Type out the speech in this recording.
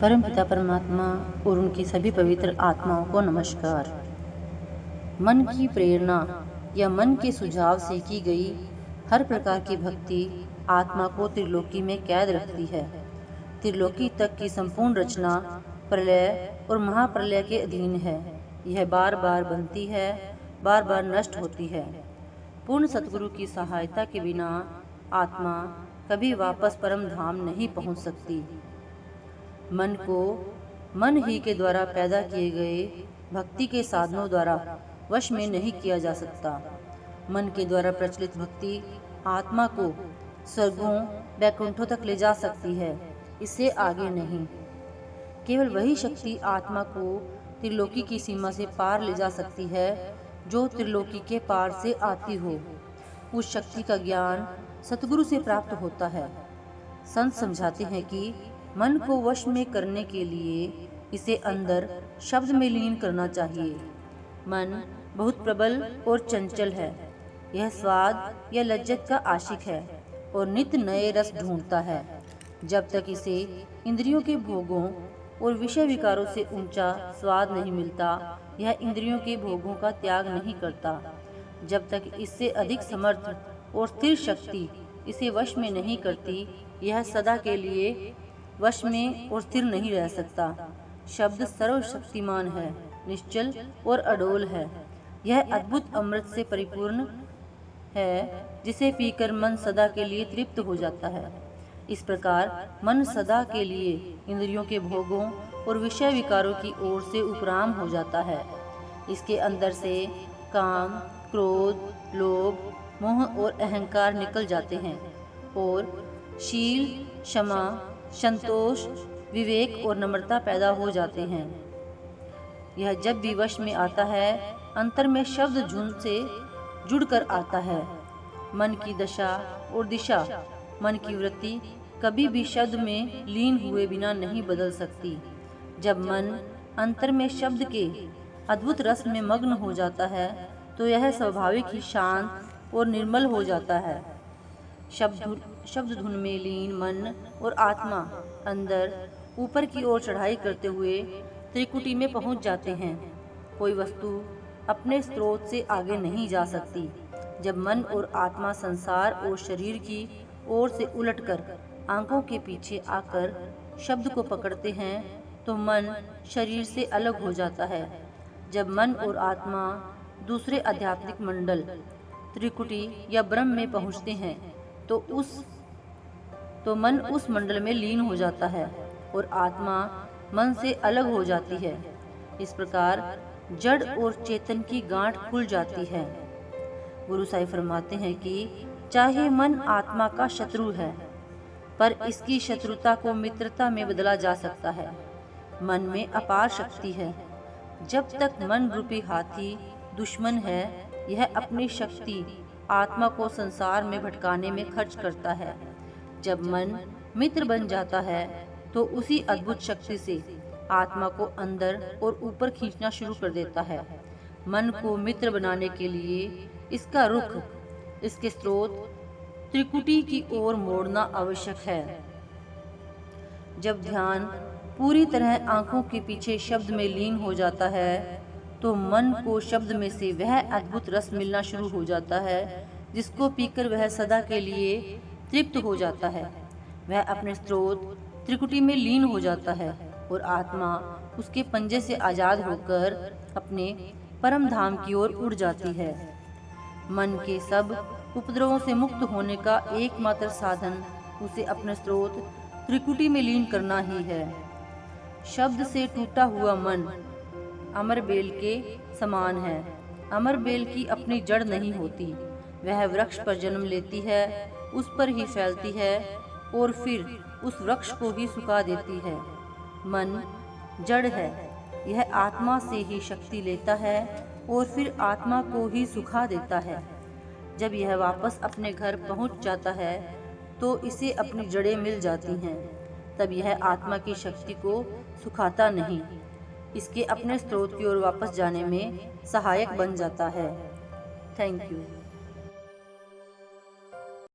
परमपिता परमात्मा और उनकी सभी पवित्र आत्माओं को नमस्कार। मन की प्रेरणा या मन के सुझाव से की गई हर प्रकार की भक्ति आत्मा को त्रिलोकी में कैद रखती है। त्रिलोकी तक की संपूर्ण रचना प्रलय और महाप्रलय के अधीन है। यह बार बार बनती है, बार बार नष्ट होती है। पूर्ण सतगुरु की सहायता के बिना आत्मा कभी वापस परम धाम नहीं पहुंच सकती। मन को मन ही के द्वारा पैदा किए गए भक्ति के साधनों द्वारा वश में नहीं किया जा सकता। मन के द्वारा प्रचलित भक्ति आत्मा को स्वर्गों वैकुंठों तक ले जा सकती है, इससे आगे नहीं। केवल वही शक्ति आत्मा को त्रिलोकी की सीमा से पार ले जा सकती है जो त्रिलोकी के पार से आती हो। उस शक्ति का ज्ञान सतगुरु से प्राप्त होता है। संत समझाते हैं कि मन को वश में करने के लिए इसे अंदर शब्द में लीन करना चाहिए। मन बहुत प्रबल और चंचल है। यह स्वाद या लज्जत का आशिक है और नित्य नए रस ढूंढता है। जब तक इसे इंद्रियों के भोगों और विषय विकारों से ऊंचा स्वाद नहीं मिलता, यह इंद्रियों के भोगों का त्याग नहीं करता। जब तक इससे अधिक समर्थ और स्थिर शक्ति इसे वश में नहीं करती, यह सदा के लिए वश में और स्थिर नहीं रह सकता। शब्द सर्वशक्तिमान है, निश्चल और अडोल है। यह अद्भुत अमृत से परिपूर्ण है जिसे पीकर मन सदा के लिए तृप्त हो जाता है। इस प्रकार मन सदा के लिए इंद्रियों के भोगों और विषय विकारों की ओर से उपराम हो जाता है। इसके अंदर से काम, क्रोध, लोभ, मोह और अहंकार निकल जाते हैं और शील, क्षमा, संतोष, विवेक और नम्रता पैदा हो जाते हैं। यह जब भी वश में आता है, अंतर में शब्द झुंड से जुड़कर आता है। मन की दशा और दिशा, मन की वृत्ति कभी भी शब्द में लीन हुए बिना नहीं बदल सकती। जब मन अंतर में शब्द के अद्भुत रस में मग्न हो जाता है, तो यह स्वाभाविक ही शांत और निर्मल हो जाता है। शब्द धुन में लीन मन और आत्मा अंदर ऊपर की ओर चढ़ाई करते हुए त्रिकुटी में पहुंच जाते हैं। कोई वस्तु अपने स्रोत से आगे नहीं जा सकती। जब मन और आत्मा संसार और शरीर की ओर से उलटकर आंखों के पीछे आकर शब्द को पकड़ते हैं, तो मन शरीर से अलग हो जाता है। जब मन और आत्मा दूसरे आध्यात्मिक मंडल त्रिकुटी या ब्रह्म में पहुंचते हैं, तो मन उस मंडल में लीन हो जाता है और आत्मा मन से अलग हो जाती है। इस प्रकार जड़ और चेतन की गांठ खुल जाती है। गुरु साहिब फरमाते हैं कि चाहे मन आत्मा का शत्रु है, पर इसकी शत्रुता को मित्रता में बदला जा सकता है। मन में अपार शक्ति है। जब तक मन रूपी हाथी दुश्मन है, यह अपनी शक्ति आत्मा को संसार में भटकाने में खर्च करता है। जब मन मित्र बन जाता है, तो उसी अद्भुत शक्ति से आत्मा को अंदर और ऊपर खींचना शुरू कर देता है। मन को मित्र बनाने के लिए इसका रुख, इसके स्रोत त्रिकुटी की ओर मोड़ना आवश्यक है। जब ध्यान पूरी तरह आंखों के पीछे शब्द में लीन हो जाता है, तो मन को शब्द में से वह अद्भुत रस मिलना शुरू हो जाता है जिसको पीकर वह सदा के लिए तृप्त हो जाता है। वह अपने स्रोत त्रिकुटी में लीन हो जाता है और आत्मा उसके पंजे से आजाद होकर अपने परम धाम की ओर उड़ जाती है। मन के सब उपद्रवों से मुक्त होने का एकमात्र साधन उसे अपने स्रोत त्रिकुटी में लीन करना ही है। शब्द से टूटा हुआ मन अमर बेल के समान है। अमर बेल की अपनी जड़ नहीं होती। वह वृक्ष पर जन्म लेती है, उस पर ही फैलती है और फिर उस वृक्ष को ही सुखा देती है। मन जड़ है। यह आत्मा से ही शक्ति लेता है और फिर आत्मा को ही सुखा देता है। जब यह वापस अपने घर पहुंच जाता है, तो इसे अपनी जड़ें मिल जाती हैं। तब यह आत्मा की शक्ति को सुखाता नहीं, इसके अपने स्रोत की ओर वापस जाने में सहायक बन जाता है। Thank you.